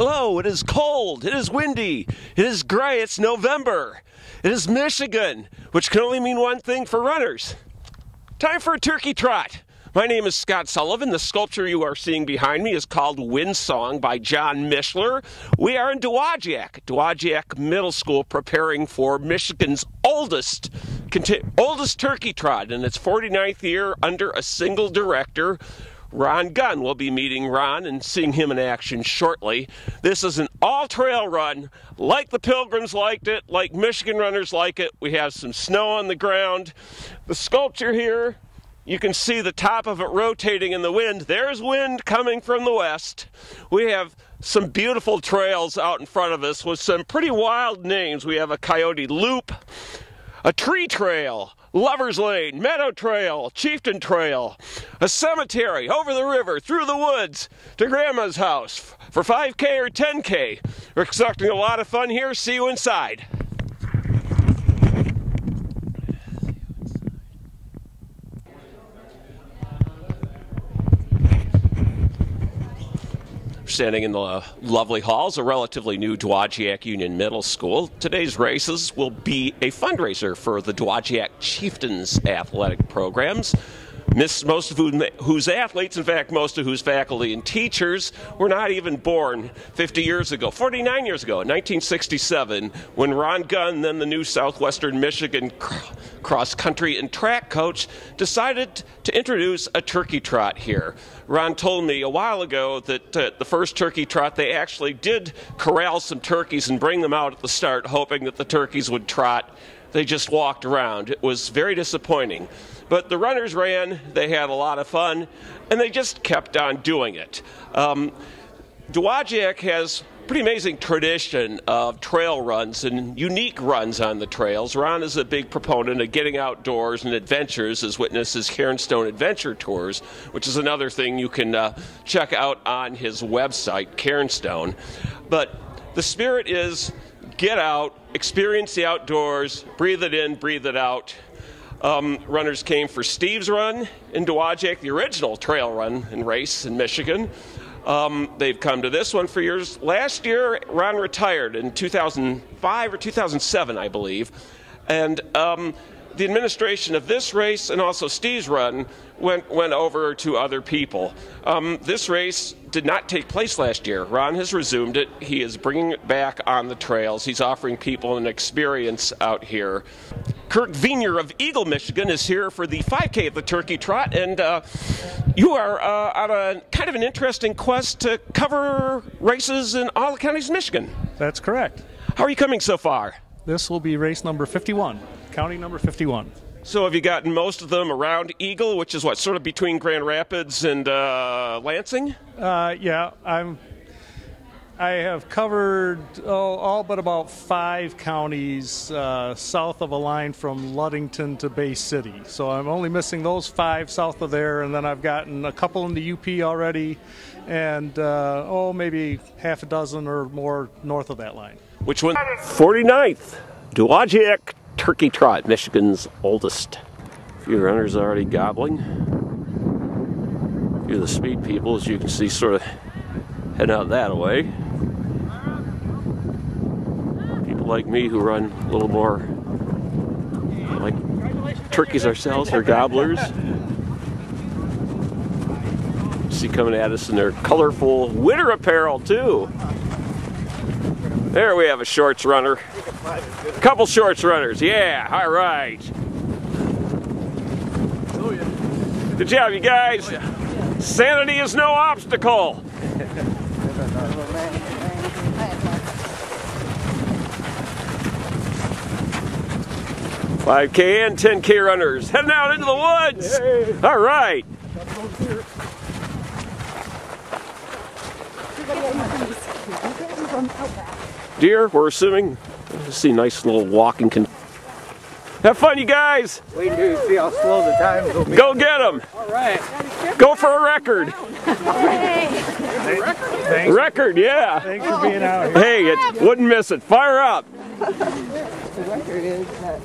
Hello, it is cold, it is windy, it is gray, it's November. It is Michigan, which can only mean one thing for runners. Time for a turkey trot. My name is Scott Sullivan. The sculpture you are seeing behind me is called Wind Song by John Mishler. We are in Dowagiac Middle School, preparing for Michigan's oldest turkey trot in its 49th year under a single director. Gunn. We'll be meeting Ron and seeing him in action shortly. This is an all-trail run, like the Pilgrims liked it, like Michigan runners like it. We have some snow on the ground. The sculpture here, you can see the top of it rotating in the wind. There's wind coming from the west. We have some beautiful trails out in front of us with some pretty wild names. We have a Coyote Loop, a Tree Trail, Lover's Lane, Meadow Trail, Chieftain Trail, a cemetery, over the river, through the woods, to Grandma's house for 5K or 10K. We're expecting a lot of fun here. See you inside. Standing in the lovely halls, a relatively new Dowagiac Union Middle School. Today's races will be a fundraiser for the Dowagiac Chieftains athletic programs. Most of whose athletes, in fact, most of whose faculty and teachers were not even born 49 years ago, in 1967, when Ron Gunn, then the new Southwestern Michigan cross-country and track coach, decided to introduce a turkey trot here. Ron told me a while ago that the first turkey trot, they actually did corral some turkeys and bring them out at the start, hoping that the turkeys would trot. They just walked around. It was very disappointing. But the runners ran, they had a lot of fun, and they just kept on doing it. Dowagiac has a pretty amazing tradition of trail runs and unique runs on the trails. Ron is a big proponent of getting outdoors and adventures, as witnessed his Cairnstone Adventure Tours, which is another thing you can check out on his website, Cairnstone. But the spirit is get out, experience the outdoors, breathe it in, breathe it out. Runners came for Steve's run in Dowagiac, the original trail run and race in Michigan. They've come to this one for years. Last year, Ron retired in 2005 or 2007, I believe. And the administration of this race and also Steve's run went over to other people. This race did not take place last year. Ron has resumed it. He is bringing it back on the trails. He's offering people an experience out here. Kirk Vienier of Eagle, Michigan is here for the 5K of the Turkey Trot, and you are on a kind of an interesting quest to cover races in all the counties of Michigan. That's correct. How are you coming so far? This will be race number 51, county number 51. So have you gotten most of them around Eagle, which is what, sort of between Grand Rapids and Lansing? Yeah, I have covered all but about 5 counties south of a line from Ludington to Bay City. So I'm only missing those 5 south of there, and then I've gotten a couple in the UP already, and maybe half a dozen or more north of that line. Which one? 49th Dowagiac Turkey Trot, Michigan's oldest. A few runners already gobbling. A few of the speed people, as you can see, sort of heading out that way. People like me who run a little more like turkeys ourselves, or gobblers. See coming at us in their colorful winter apparel too. There we have a shorts runner. A couple shorts runners, yeah, all right. Good job, you guys. Sanity is no obstacle. 5K and 10K runners heading out into the woods. Yay. All right. Deer, we're assuming. Let's see, nice little walking. Have fun, you guys. Wait till you see how slow the time will be. Go get them. All right. Go for a record. Record, yeah. Thanks for being out here. Hey, it wouldn't miss it. Fire up. The record is that.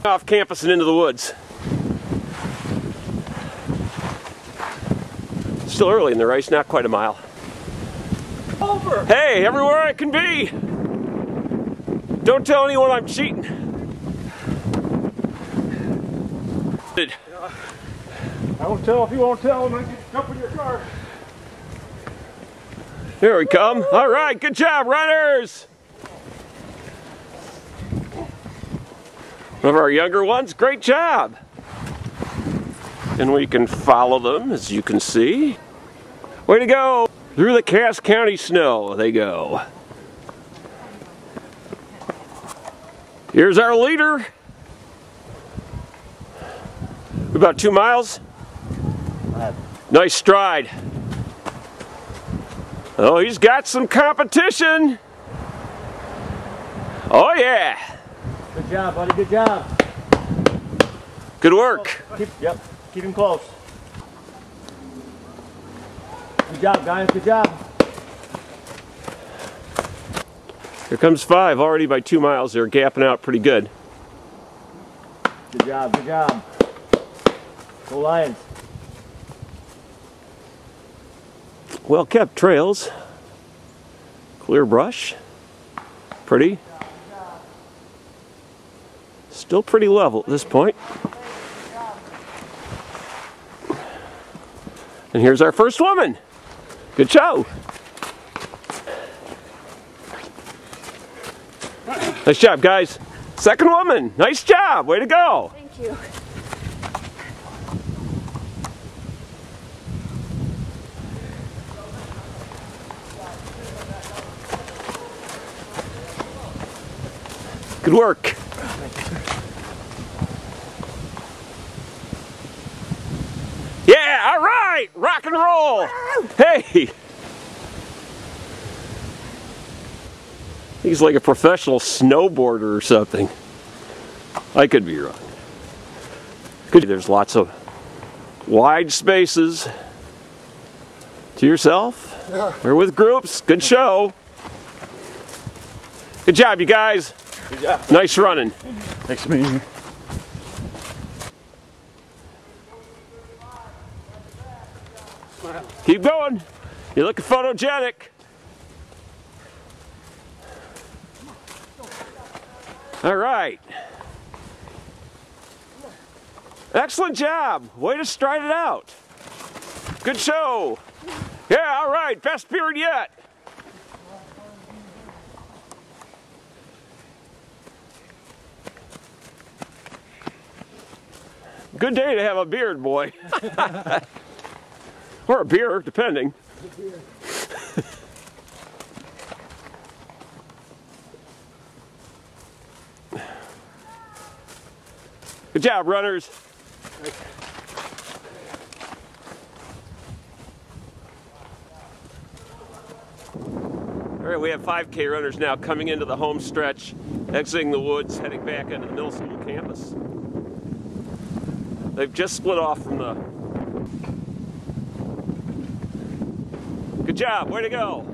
Off campus and into the woods. Still early in the race, not quite a mile. Over. Hey, everywhere I can be. Don't tell anyone I'm cheating. I won't tell if you won't tell them. I can jump in your car. Here we come. All right, good job, runners. One of our younger ones, great job. And we can follow them, as you can see. Way to go. Through the Cass County snow, they go. Here's our leader. About 2 miles. Nice stride. Oh, he's got some competition. Oh, yeah. Good job, buddy. Good job. Good work. Keep him close. Good job, guys. Good job. Here comes 5 already by 2 miles. They're gapping out pretty good. Good job. Good job. Go Lions. Well kept trails. Clear brush. Pretty. Still pretty level at this point. And here's our first woman. Good show. Nice job, guys. Second woman. Nice job. Way to go. Thank you. Good work. Yeah, all right. Rock and roll. Hey. He's like a professional snowboarder or something. I could be wrong. There's lots of wide spaces to yourself or with groups. Good show. Good job, you guys. Good job. Nice running. Thanks, man. Keep going. You're looking photogenic. All right. Excellent job. Way to stride it out. Good show. Yeah, all right. Best beard yet. Good day to have a beard, boy. Or a beer, depending. Good job, runners. All right, we have 5K runners now coming into the home stretch, exiting the woods, heading back into the middle school campus. They've just split off from the... Good job, way to go.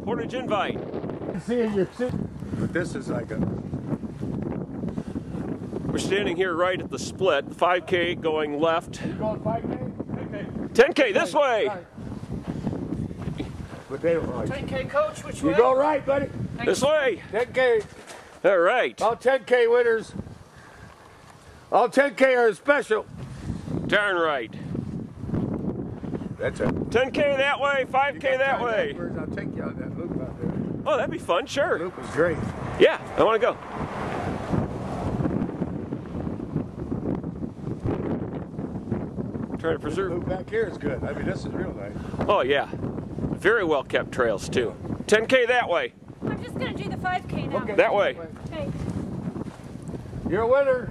Portage invite. But this is like a... We're standing here right at the split. 5K going left. You going 5K? 10K this way. But they don't like 10K coach, which way? You go right, buddy. This way. 10K. All right. All 10K winners. All 10K are special. Darn right. That's it. 10K that way, 5K that way. I'll take you on that loop out there. Oh, that'd be fun, sure. The loop is great. Yeah, I want to go. Trying to The preserve. loop back here is good. I mean, this is real nice. Oh, yeah. Very well kept trails, too. 10K that way. I'm just going to do the 5K now. Okay. That way. Okay. You're a winner.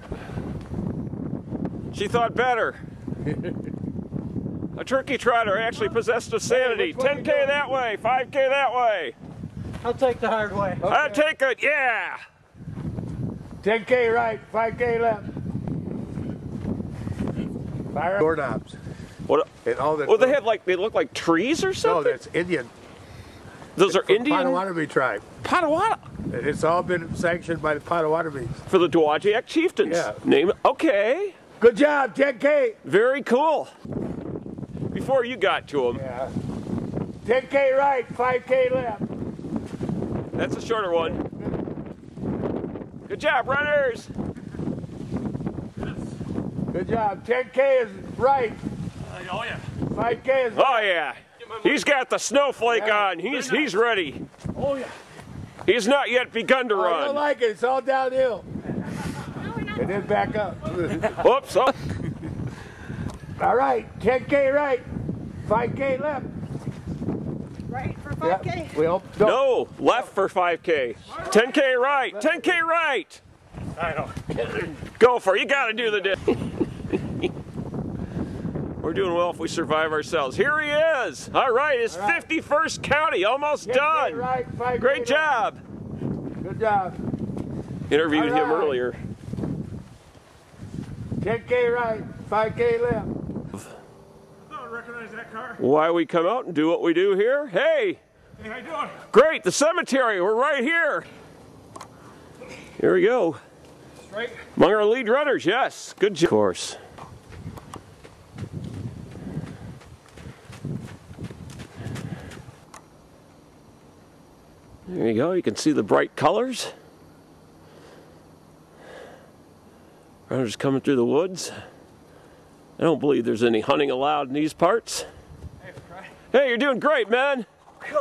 She thought better. A turkey trotter actually possessed of sanity. 10K that way, 5K that way. I'll take the hard way. Okay. I'll take it, yeah. 10K right, 5K left. Fire doorknobs. What? And all that. Well, they have like, they look like trees or No, something? that's Indian. Those are From Indian? Potawatomi tribe. Potawatomi. And it's all been sanctioned by the Potawatomis. For the Dowagiac chieftains. Yeah. Name, okay. Good job, 10K. Very cool. Before you got to them. Yeah. 10K right, 5K left. That's a shorter one. Good job, runners. Good job. 10K is right. Oh yeah. 5K is Oh yeah. He's got the snowflake on. He's ready. Oh yeah. He's not yet begun to I don't run. like it. It's all downhill. No, we're not. And then back up. Whoops. Oh. All right. 10K right, 5K left. Right for Yep. 5K? Well, No, left for 5K. 10K right. 10K right. I know. Go for it. You got to do the dip. We're doing well if we survive ourselves. Here he is. All right, his 51st county, almost 10K done. right, 5K Great left. job. Good job. Interviewed All him right. earlier. 10K right, 5K left. I don't recognize that car. Why we come out and do what we do here? Hey, Hey, how you doing? great, the cemetery. We're right here. Here we go. Straight. Among our lead runners, yes. Good job. Of course. There you go. You can see the bright colors. Runners coming through the woods. I don't believe there's any hunting allowed in these parts. Hey, you're doing great, man.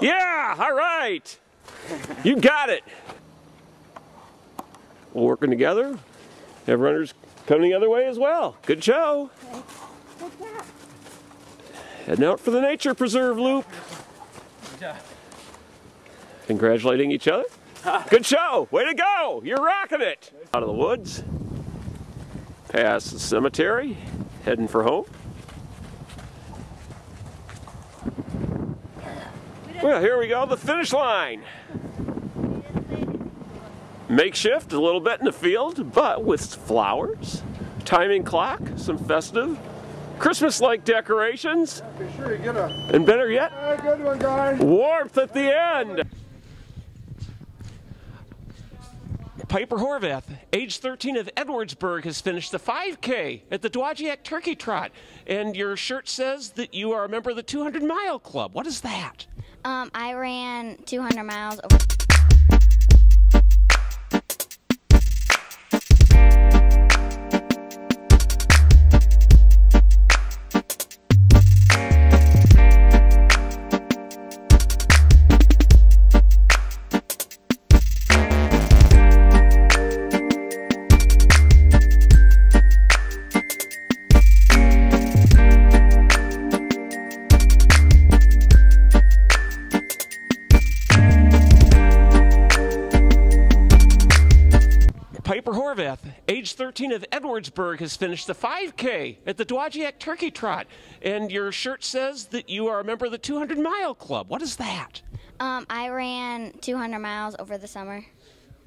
Yeah, all right. You got it. We're working together. Have runners coming the other way as well. Good show. Heading out for the nature preserve loop. Congratulating each other. Good show. Way to go. You're rocking it. Out of the woods. Past the cemetery. Heading for home. Well, here we go. The finish line. Makeshift, a little bit in the field, but with flowers, timing clock, some festive, Christmas-like decorations, Be sure you get a and better yet, good one, guys. warmth at the end. Piper Horvath, age 13 of Edwardsburg, has finished the 5K at the Dowagiac Turkey Trot. And your shirt says that you are a member of the 200-mile club. What is that? I ran 200 miles over. Piper Horvath, age 13 of Edwardsburg, has finished the 5K at the Dowagiac Turkey Trot. And your shirt says that you are a member of the 200-mile club. What is that? I ran 200 miles over the summer.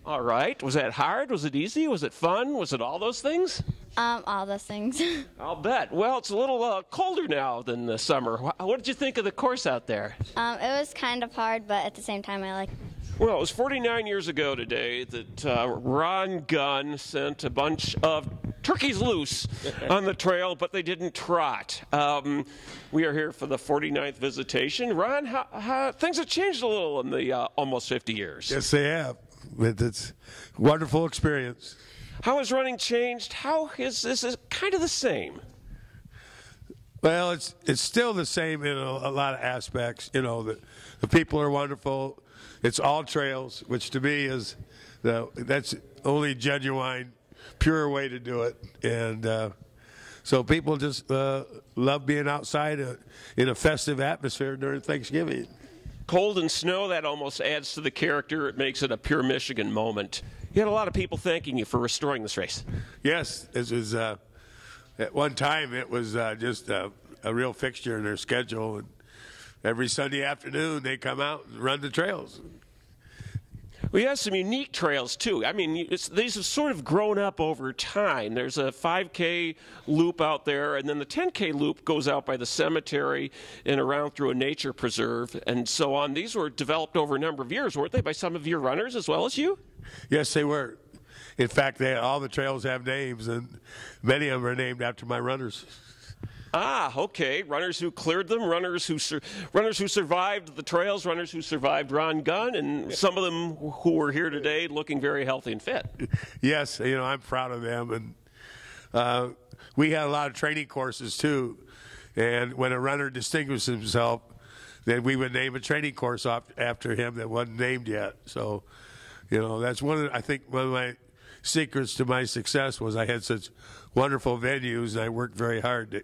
All right. Was that hard? Was it easy? Was it fun? Was it all those things? All those things. I'll bet. Well, it's a little colder now than the summer. What did you think of the course out there? It was kind of hard, but at the same time, I like. Well, it was 49 years ago today that Ron Gunn sent a bunch of turkeys loose on the trail, but they didn't trot. We are here for the 49th visitation. Ron, how things have changed a little in the almost 50 years. Yes, they have. It's a wonderful experience. How has running changed? How is this kind of the same? Well, it's still the same in a lot of aspects. You know, the people are wonderful. It's all trails, which to me is that's only genuine, pure way to do it. And so people just love being outside in a festive atmosphere during Thanksgiving. Cold and snow, that almost adds to the character. It makes it a pure Michigan moment. You had a lot of people thanking you for restoring this race. Yes, this was at one time it was just a real fixture in their schedule. And every Sunday afternoon they come out and run the trails. We have some unique trails, too. I mean, these have sort of grown up over time. There's a 5K loop out there, and then the 10K loop goes out by the cemetery and around through a nature preserve and so on. These were developed over a number of years, weren't they, by some of your runners as well as you? Yes, they were. In fact, all the trails have names, and many of them are named after my runners. Ah, okay. Runners who cleared them, runners who survived the trails, runners who survived Ron Gunn, and some of them who are here today looking very healthy and fit. Yes, I'm proud of them, and we had a lot of training courses too. And when a runner distinguished himself, then we would name a training course after him that wasn't named yet. So, that's I think one of my secrets to my success was I had such wonderful venues, and I worked very hard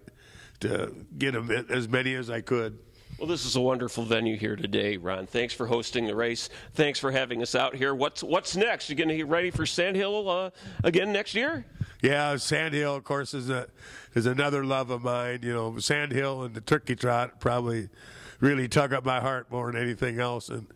to get them as many as I could. Well, this is a wonderful venue here today, Ron. Thanks for hosting the race. Thanks for having us out here. What's next? You going to get ready for Sandhill again next year? Yeah, Sandhill, of course, is another love of mine. Sandhill and the Turkey Trot probably really tug at my heart more than anything else. And